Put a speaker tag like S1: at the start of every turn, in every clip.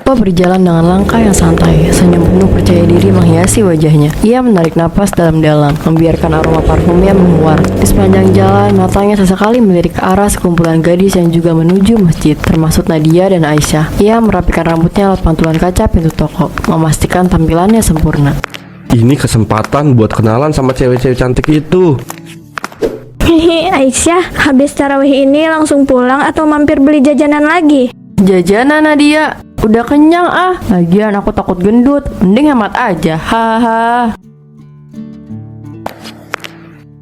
S1: Joko berjalan dengan langkah yang santai, senyum penuh percaya diri menghiasi wajahnya. Ia menarik napas dalam-dalam, membiarkan aroma parfumnya menguar. Di sepanjang jalan, matanya sesekali melirik ke arah sekumpulan gadis yang juga menuju masjid, termasuk Nadia dan Aisyah. Ia merapikan rambutnya lewat pantulan kaca pintu toko, memastikan tampilannya sempurna.
S2: Ini kesempatan buat kenalan sama cewek-cewek cantik itu.
S3: Hehe, Aisyah, habis tarawih ini langsung pulang atau mampir beli jajanan lagi?
S1: Jajanan Nadia, udah kenyang ah. Lagian aku takut gendut, mending hemat aja. Haha.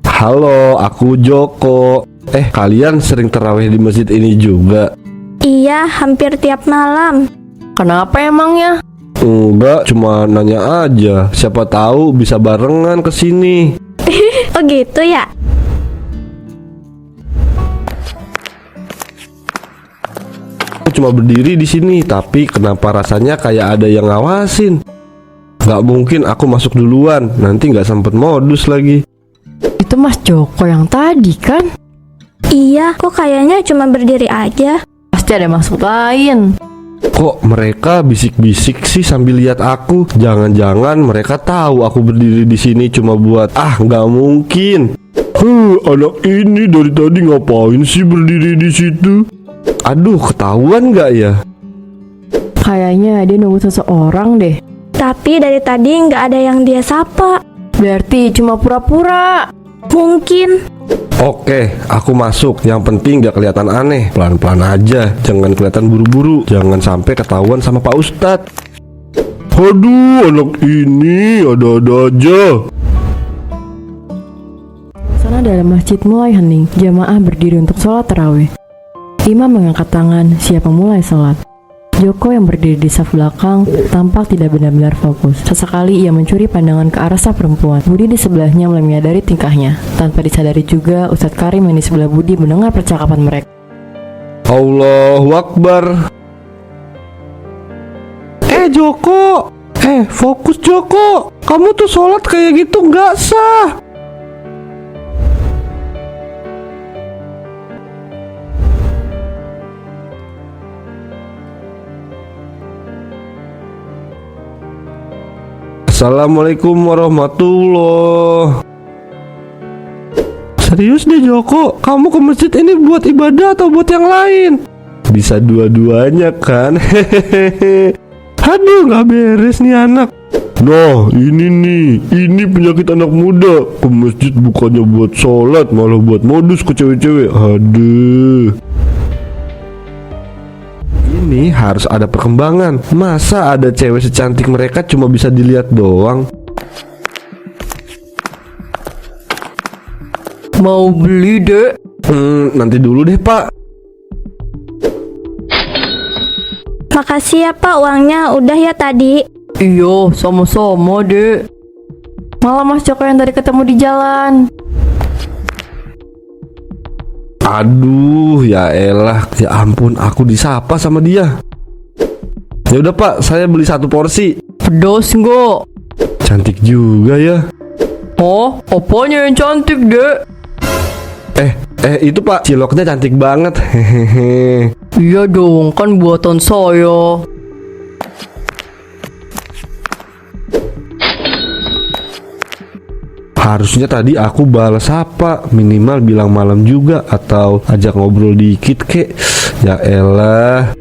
S2: Halo, aku Joko. Kalian sering tarawih di masjid ini juga?
S3: Iya, hampir tiap malam.
S1: Kenapa emangnya?
S2: Enggak, cuma nanya aja. Siapa tahu bisa barengan ke sini.
S3: Oh gitu ya?
S2: Aku cuma berdiri di sini, tapi kenapa rasanya kayak ada yang ngawasin? Gak mungkin aku masuk duluan, nanti gak sempet modus lagi.
S1: Itu Mas Joko yang tadi kan?
S3: Iya, kok kayaknya cuma berdiri aja.
S1: Pasti ada maksud lain.
S2: Kok mereka bisik-bisik sih sambil lihat aku? Jangan-jangan mereka tahu aku berdiri di sini cuma buat nggak mungkin. Anak ini dari tadi ngapain sih berdiri di situ? Aduh, ketahuan nggak ya?
S1: Kayaknya dia nunggu seseorang deh.
S3: Tapi dari tadi nggak ada yang dia sapa.
S1: Berarti cuma pura-pura.
S3: Mungkin.
S2: Oke, aku masuk. Yang penting gak kelihatan aneh. Pelan-pelan aja, jangan kelihatan buru-buru. Jangan sampai ketahuan sama Pak Ustadz. Aduh, anak ini ada-ada aja.
S1: Suasana dalam masjid mulai hening. Jamaah berdiri untuk sholat tarawih. Imam mengangkat tangan, siap memulai sholat. Joko yang berdiri di saf belakang tampak tidak benar-benar fokus. Sesekali ia mencuri pandangan ke arah saf perempuan. Budi di sebelahnya mulai menyadari tingkahnya. Tanpa disadari juga, Ustadz Karim yang di sebelah Budi mendengar percakapan mereka.
S2: Allahu Akbar. Joko, fokus Joko. Kamu tuh sholat kayak gitu nggak sah. Assalamualaikum warahmatullah. Serius deh Joko, kamu ke masjid ini buat ibadah atau buat yang lain? Bisa dua-duanya kan? Hehehe. Aduh, gak beres nih anak. Nah, ini penyakit anak muda. Ke masjid bukannya buat sholat, malah buat modus ke cewek-cewek. Aduh. Ini harus ada perkembangan. Masa ada cewek secantik mereka cuma bisa dilihat doang?
S1: Mau beli dek?
S2: Nanti dulu deh pak.
S3: Makasih ya Pak, uangnya udah ya tadi.
S1: Iya, sama-sama dek. Malah Mas Joko yang tadi ketemu di jalan.
S2: Aduh, ya elah, ya ampun, aku disapa sama dia. Ya udah pak, saya beli 1 porsi.
S1: Pedas nggak?
S2: Cantik juga ya.
S1: Oh, apanya yang cantik dek?
S2: Itu pak, ciloknya cantik banget. Hehehe.
S1: Iya dong, kan buatan saya.
S2: Harusnya tadi aku balas apa, minimal bilang malam juga atau ajak ngobrol dikit kek. Ya elah.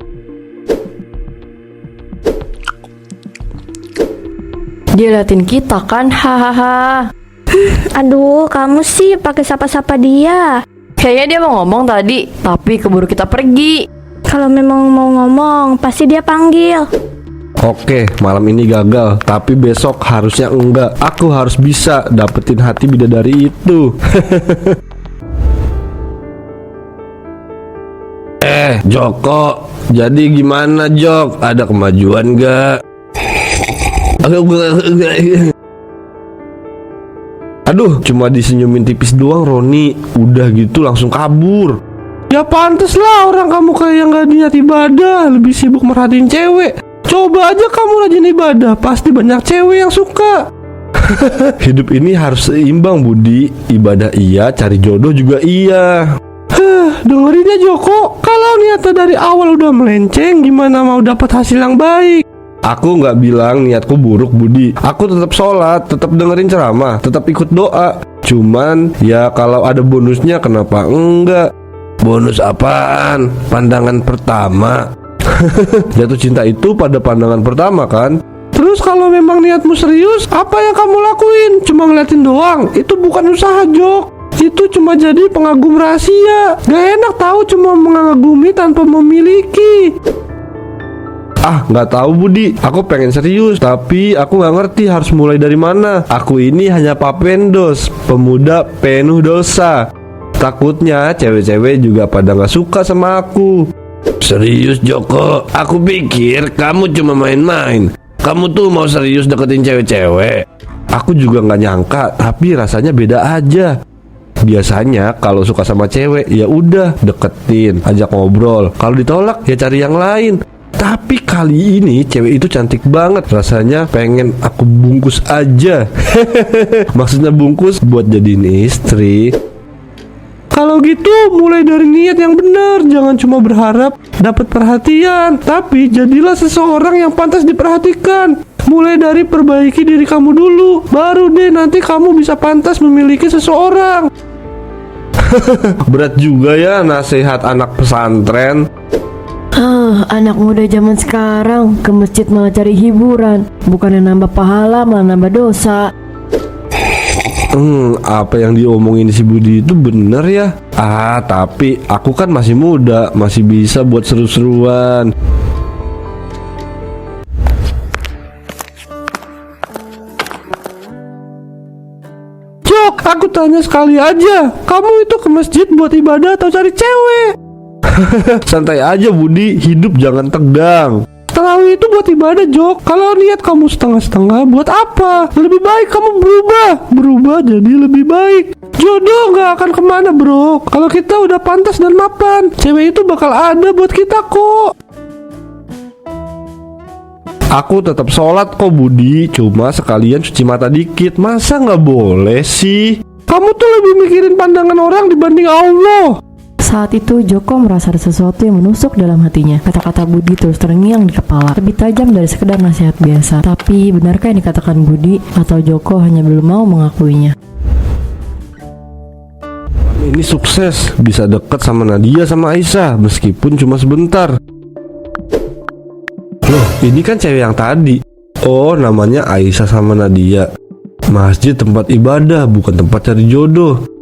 S1: Dia liatin kita kan, hahaha.
S3: Aduh, kamu sih pakai sapa-sapa dia.
S1: Kayaknya dia mau ngomong tadi, tapi keburu kita pergi.
S3: Kalau memang mau ngomong, pasti dia panggil.
S2: Oke, malam ini gagal, tapi besok harusnya enggak. Aku harus bisa dapetin hati bidadari itu. Joko, jadi gimana Jok? Ada kemajuan gak? Aduh, cuma disenyumin tipis doang Roni. Udah gitu langsung kabur. Ya pantes lah orang kamu kayak yang gak niat ibadah, lebih sibuk merhatiin cewek. Coba aja kamu rajin ibadah, pasti banyak cewek yang suka. Hidup ini harus seimbang Budi. Ibadah iya, cari jodoh juga iya. Dengerin ya Joko, kalau niatnya dari awal udah melenceng, gimana mau dapat hasil yang baik? Aku nggak bilang niatku buruk Budi. Aku tetap sholat, tetap dengerin ceramah, tetap ikut doa. Cuman ya kalau ada bonusnya kenapa enggak? Bonus apaan? Pandangan pertama. Jatuh cinta itu pada pandangan pertama kan? Terus kalau memang niatmu serius, apa yang kamu lakuin? Cuma ngeliatin doang? Itu bukan usaha Jok. Itu cuma jadi pengagum rahasia. Gak enak tahu cuma mengagumi tanpa memiliki. Nggak tahu Budi, aku pengen serius, tapi aku nggak ngerti harus mulai dari mana. Aku ini hanya papendos, pemuda penuh dosa. Takutnya cewek-cewek juga pada nggak suka sama aku. Serius Joko, aku pikir kamu cuma main-main. Kamu tuh mau serius deketin cewek-cewek. Aku juga nggak nyangka, tapi rasanya beda aja. Biasanya kalau suka sama cewek, ya udah deketin, ajak ngobrol. Kalau ditolak, ya cari yang lain. Tapi kali ini cewek itu cantik banget. Rasanya pengen aku bungkus aja. Maksudnya bungkus buat jadiin istri. Kalau gitu mulai dari niat yang benar. Jangan cuma berharap dapat perhatian, tapi jadilah seseorang yang pantas diperhatikan. Mulai dari perbaiki diri kamu dulu, baru deh nanti kamu bisa pantas memiliki seseorang. Berat juga ya nasihat anak pesantren.
S1: Anak muda zaman sekarang ke masjid malah cari hiburan, bukannya nambah pahala malah nambah dosa.
S2: Apa yang diomongin si Budi itu bener ya? Tapi aku kan masih muda, masih bisa buat seru-seruan. Jok, aku tanya sekali aja, kamu itu ke masjid buat ibadah atau cari cewek? Santai aja Budi, hidup jangan tegang. Tarawih itu buat ibadah Jok. Kalau niat kamu setengah-setengah, buat apa? Lebih baik kamu berubah jadi lebih baik. Jodoh gak akan kemana bro. Kalau kita udah pantas dan mapan, cewek itu bakal ada buat kita kok. Aku tetap sholat kok Budi, cuma sekalian cuci mata dikit. Masa gak boleh sih? Kamu tuh lebih mikirin pandangan orang dibanding Allah.
S1: Saat itu Joko merasa ada sesuatu yang menusuk dalam hatinya. Kata-kata Budi terus terngiang di kepala, lebih tajam dari sekedar nasihat biasa. Tapi benarkah yang dikatakan Budi, atau Joko hanya belum mau mengakuinya?
S2: Ini sukses, bisa deket sama Nadia sama Aisyah, meskipun cuma sebentar. Loh, ini kan cewek yang tadi. Oh, namanya Aisyah sama Nadia. Masjid tempat ibadah, bukan tempat cari jodoh.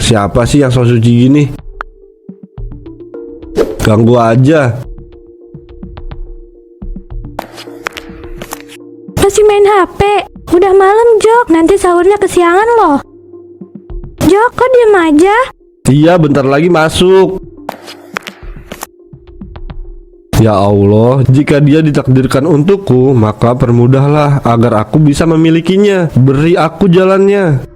S2: Siapa sih yang so suci gini? Ganggu aja.
S3: Masih main HP? Udah malam Jok, nanti sahurnya kesiangan loh. Jok, kok diem aja?
S2: Iya, bentar lagi masuk. Ya Allah, jika dia ditakdirkan untukku, maka permudahlah agar aku bisa memilikinya. Beri aku jalannya.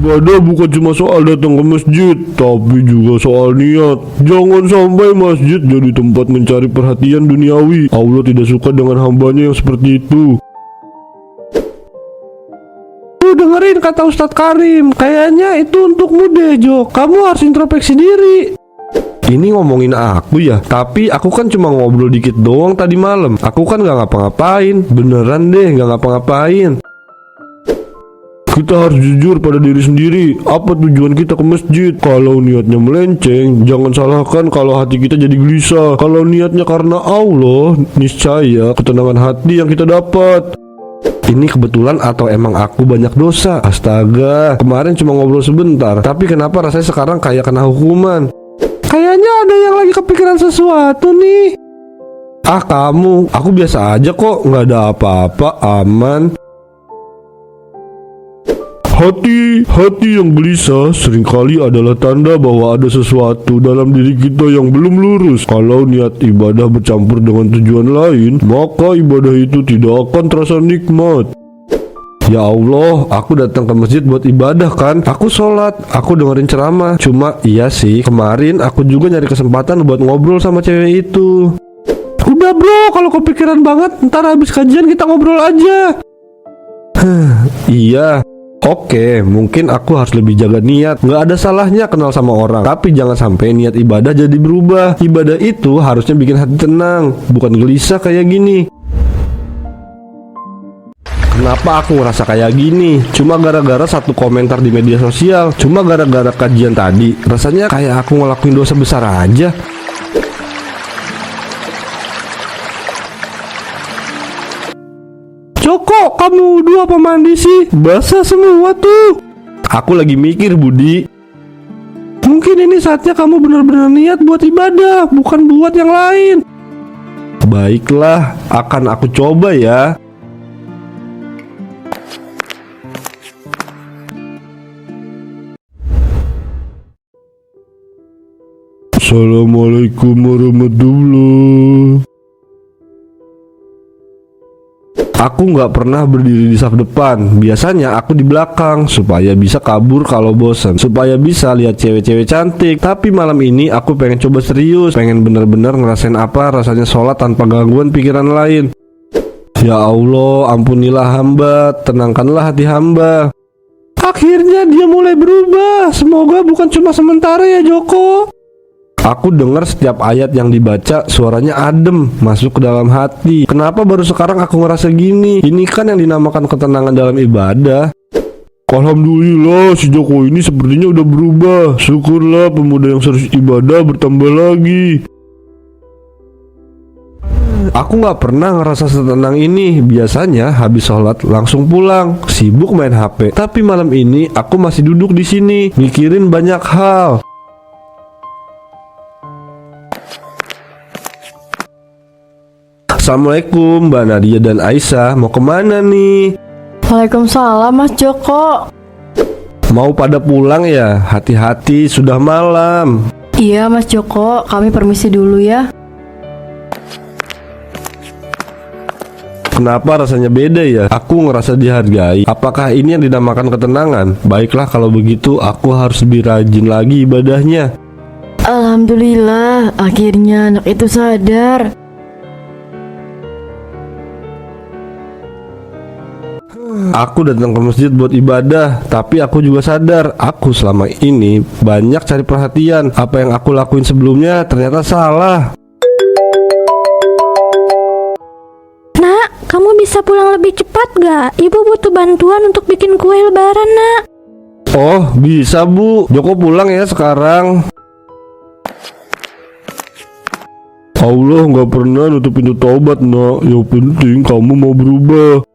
S2: Ibadah bukan cuma soal datang ke masjid, tapi juga soal niat. Jangan sampai masjid jadi tempat mencari perhatian duniawi. Allah tidak suka dengan hambanya yang seperti itu. Dengerin kata Ustadz Karim, kayaknya itu untukmu deh Jok. Kamu harus introspeksi diri. Ini ngomongin aku ya, tapi aku kan cuma ngobrol dikit doang tadi malam. Aku kan gak ngapa-ngapain, beneran deh gak ngapa-ngapain. Kita harus jujur pada diri sendiri. Apa tujuan kita ke masjid? Kalau niatnya melenceng, jangan salahkan kalau hati kita jadi gelisah. Kalau niatnya karena Allah, niscaya ketenangan hati yang kita dapat. Ini kebetulan atau emang aku banyak dosa? Astaga, kemarin cuma ngobrol sebentar, tapi kenapa rasanya sekarang kayak kena hukuman? Kayaknya ada yang lagi kepikiran sesuatu nih. Kamu, aku biasa aja kok, nggak ada apa-apa, aman. Hati yang gelisah seringkali adalah tanda bahwa ada sesuatu dalam diri kita yang belum lurus. Kalau niat ibadah bercampur dengan tujuan lain, maka ibadah itu tidak akan terasa nikmat. Ya Allah, aku datang ke masjid buat ibadah kan. Aku sholat, aku dengerin ceramah. Cuma iya sih, kemarin aku juga nyari kesempatan buat ngobrol sama cewek itu. Udah bro, kalau kepikiran banget, ntar habis kajian kita ngobrol aja. Iya, Oke, mungkin aku harus lebih jaga niat. Nggak ada salahnya kenal sama orang, tapi jangan sampai niat ibadah jadi berubah. Ibadah itu harusnya bikin hati tenang, bukan gelisah kayak gini. Kenapa aku ngerasa kayak gini? Cuma gara-gara satu komentar di media sosial. Cuma gara-gara kajian tadi. Rasanya kayak aku ngelakuin dosa besar aja. Joko, kamu wudhu apa mandi sih? Basah semua tuh. Aku lagi mikir, Budi. Mungkin ini saatnya kamu benar-benar niat buat ibadah, bukan buat yang lain. Baiklah, akan aku coba ya. Assalamualaikum warahmatullahi. Aku nggak pernah berdiri di saf depan. Biasanya aku di belakang supaya bisa kabur kalau bosan, supaya bisa lihat cewek-cewek cantik. Tapi malam ini aku pengen coba serius, pengen bener-bener ngerasain apa rasanya sholat tanpa gangguan pikiran lain. Ya Allah, ampunilah hamba, tenangkanlah hati hamba. Akhirnya dia mulai berubah. Semoga bukan cuma sementara ya Joko. Aku dengar setiap ayat yang dibaca suaranya adem, masuk ke dalam hati. Kenapa baru sekarang aku ngerasa gini? Ini kan yang dinamakan ketenangan dalam ibadah. Alhamdulillah, si Joko ini sepertinya udah berubah. Syukurlah pemuda yang serius ibadah bertambah lagi. Aku gak pernah ngerasa setenang ini. Biasanya habis sholat langsung pulang, sibuk main HP. Tapi malam ini aku masih duduk di sini, mikirin banyak hal. Assalamualaikum Mbak Nadia dan Aisyah, mau kemana nih?
S1: Waalaikumsalam Mas Joko.
S2: Mau pada pulang ya? Hati-hati, sudah malam.
S1: Iya Mas Joko, kami permisi dulu ya.
S2: Kenapa rasanya beda ya? Aku ngerasa dihargai. Apakah ini yang dinamakan ketenangan? Baiklah kalau begitu, aku harus lebih rajin lagi ibadahnya.
S1: Alhamdulillah, akhirnya anak itu sadar.
S2: Aku datang ke masjid buat ibadah, tapi aku juga sadar aku selama ini banyak cari perhatian. Apa yang aku lakuin sebelumnya ternyata salah.
S3: Nak, kamu bisa pulang lebih cepat gak? Ibu butuh bantuan untuk bikin kue lebaran, nak.
S2: Oh, bisa Bu. Joko pulang ya sekarang. Allah nggak pernah nutup pintu taubat, nak. Yang penting kamu mau berubah.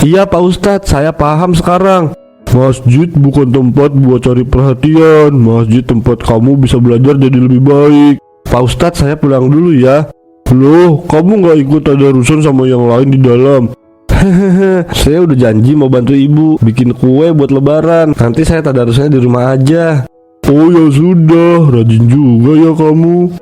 S2: Iya Pak Ustadz, saya paham sekarang. Masjid bukan tempat buat cari perhatian. Masjid tempat kamu bisa belajar jadi lebih baik. Pak Ustadz, saya pulang dulu ya. Loh, kamu gak ikut tadarusan sama yang lain di dalam? Hehehe, saya udah janji mau bantu ibu bikin kue buat lebaran. Nanti saya tadarusannya di rumah aja. Oh ya sudah, rajin juga ya kamu.